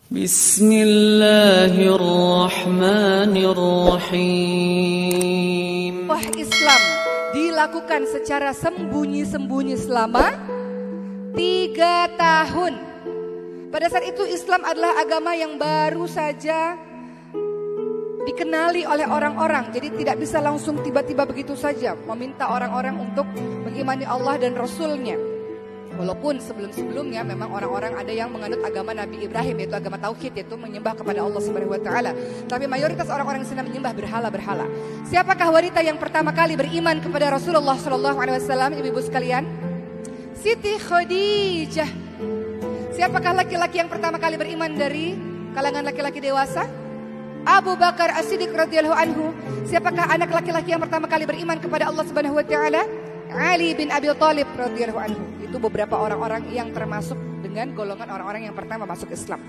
Bismillahirrahmanirrahim. Wah, Islam dilakukan secara sembunyi-sembunyi selama 3 tahun. Pada saat itu Islam adalah agama yang baru saja dikenali oleh orang-orang. Jadi tidak bisa langsung tiba-tiba begitu saja meminta orang-orang untuk mengimani Allah dan Rasulnya. Walaupun sebelum-sebelumnya memang orang-orang ada yang menganut agama Nabi Ibrahim, yaitu agama Tauhid, yaitu menyembah kepada Allah Subhanahu Wa Taala. Tapi mayoritas orang-orang yang sedang menyembah berhala-berhala. Siapakah wanita yang pertama kali beriman kepada Rasulullah Sallallahu Alaihi Wasallam, ibu-ibu sekalian? Siti Khadijah. Siapakah laki-laki yang pertama kali beriman dari kalangan laki-laki dewasa? Abu Bakar As-Siddiq radhiyallahu anhu. Siapakah anak laki-laki yang pertama kali beriman kepada Allah Subhanahu Wa Taala? Ali bin Abi Thalib radhiyallahu anhu. Itu beberapa orang-orang yang termasuk dengan golongan orang-orang yang pertama masuk Islam.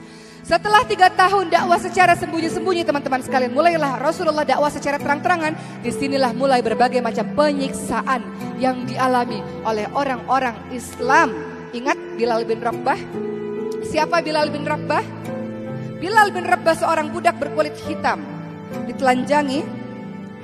Setelah 3 tahun dakwah secara sembunyi-sembunyi, teman-teman sekalian, mulailah Rasulullah dakwah secara terang-terangan. Disinilah mulai berbagai macam penyiksaan yang dialami oleh orang-orang Islam. Ingat Bilal bin Rabah? Siapa Bilal bin Rabah? Bilal bin Rabah seorang budak berkulit hitam, ditelanjangi,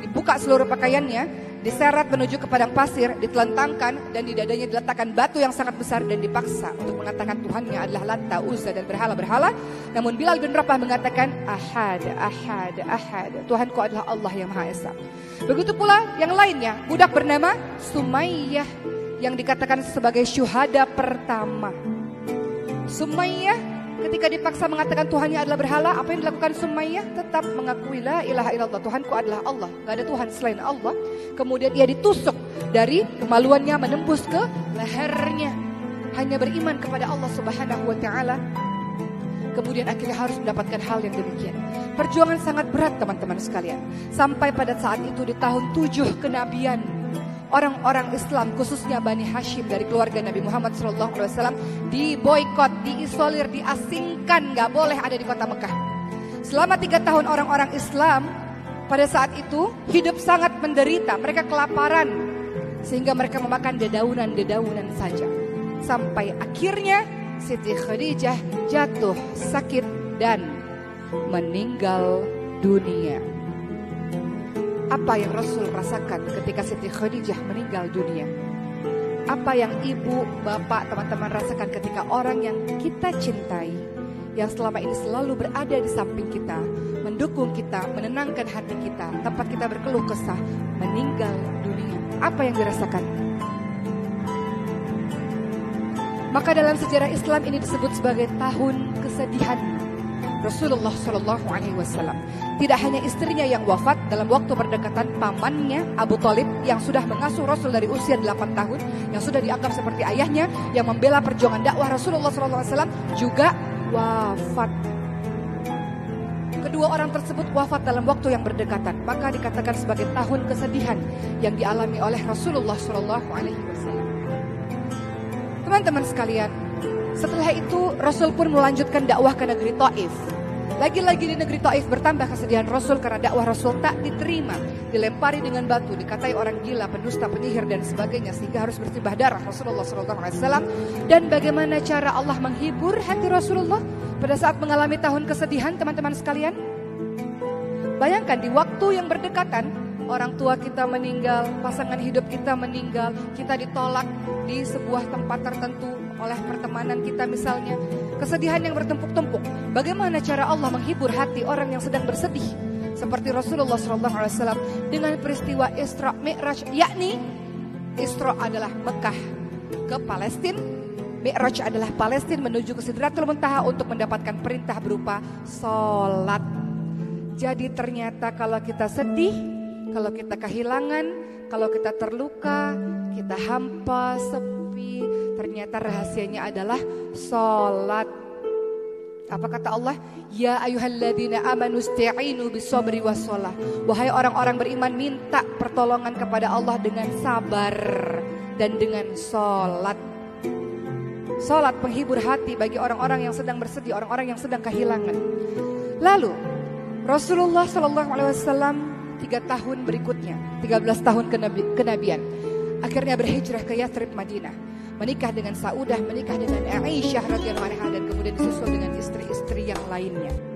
dibuka seluruh pakaiannya, diseret menuju ke padang pasir, ditelentangkan dan di dadanya diletakkan batu yang sangat besar dan dipaksa untuk mengatakan Tuhannya adalah Lata, Uzza dan berhala-berhala. Namun Bilal bin Rabah mengatakan Ahad, Ahad, Ahad. Tuhanku adalah Allah yang Maha Esa. Begitu pula yang lainnya, budak bernama Sumayyah yang dikatakan sebagai syuhada pertama. Sumayyah ketika dipaksa mengatakan Tuhannya adalah berhala, apa yang dilakukan Sumayyah? Tetap mengakui la ilaha illallah, Tuhanku adalah Allah, gak ada Tuhan selain Allah. Kemudian ia ditusuk, dari kemaluannya menembus ke lehernya, hanya beriman kepada Allah Subhanahu Wa Taala. Kemudian akhirnya harus mendapatkan hal yang demikian. Perjuangan sangat berat, teman-teman sekalian. Sampai pada saat itu di tahun 7 kenabian, orang-orang Islam khususnya Bani Hashim dari keluarga Nabi Muhammad SAW diboikot, diisolir, diasingkan, gak boleh ada di kota Mekah. Selama 3 tahun orang-orang Islam pada saat itu hidup sangat menderita, mereka kelaparan sehingga mereka memakan dedaunan-dedaunan saja. Sampai akhirnya Siti Khadijah jatuh sakit dan meninggal dunia. Apa yang Rasul rasakan ketika Siti Khadijah meninggal dunia? Apa yang ibu, bapak, teman-teman rasakan ketika orang yang kita cintai, yang selama ini selalu berada di samping kita, mendukung kita, menenangkan hati kita, tempat kita berkeluh kesah, meninggal dunia? Apa yang dirasakan? Maka dalam sejarah Islam ini disebut sebagai tahun kesedihan Rasulullah Shallallahu Alaihi Wasallam. Tidak hanya istrinya yang wafat dalam waktu berdekatan, pamannya Abu Thalib yang sudah mengasuh Rasul dari usia 8 tahun, yang sudah dianggap seperti ayahnya, yang membela perjuangan dakwah Rasulullah Shallallahu Alaihi Wasallam juga wafat. Kedua orang tersebut wafat dalam waktu yang berdekatan, maka dikatakan sebagai tahun kesedihan yang dialami oleh Rasulullah Shallallahu Alaihi Wasallam. Teman-teman sekalian, setelah itu Rasul pun melanjutkan dakwah ke negeri Taif. Lagi-lagi di negeri Taif bertambah kesedihan Rasul karena dakwah Rasul tak diterima, dilempari dengan batu, dikatai orang gila, pendusta, penyihir dan sebagainya, sehingga harus bersimbah darah Rasulullah SAW. Dan bagaimana cara Allah menghibur hati Rasulullah pada saat mengalami tahun kesedihan, teman-teman sekalian? Bayangkan di waktu yang berdekatan, orang tua kita meninggal, pasangan hidup kita meninggal, kita ditolak di sebuah tempat tertentu oleh pertemanan kita misalnya. Kesedihan yang bertumpuk-tumpuk. Bagaimana cara Allah menghibur hati orang yang sedang bersedih? Seperti Rasulullah SAW dengan peristiwa Isra Mi'raj, yakni Isra adalah Mekah ke Palestina, Mi'raj adalah Palestina menuju ke Sidratul Muntaha untuk mendapatkan perintah berupa sholat. Jadi ternyata kalau kita sedih, kalau kita kehilangan, kalau kita terluka, kita hampa, sepi, ternyata rahasianya adalah sholat. Apa kata Allah? Ya ayyuhalladzina amanu ista'inu bis-sabri was-shalah. Wahai orang-orang beriman, minta pertolongan kepada Allah dengan sabar dan dengan sholat. Sholat penghibur hati bagi orang-orang yang sedang bersedih, orang-orang yang sedang kehilangan. Lalu Rasulullah SAW 3 tahun berikutnya, 13 tahun kenabian, akhirnya berhijrah ke Yathrib, Madinah, menikah dengan Saudah, menikah dengan Aisyah radhiyallahu anha, dan kemudian disusul dengan istri-istri yang lain. lainnya.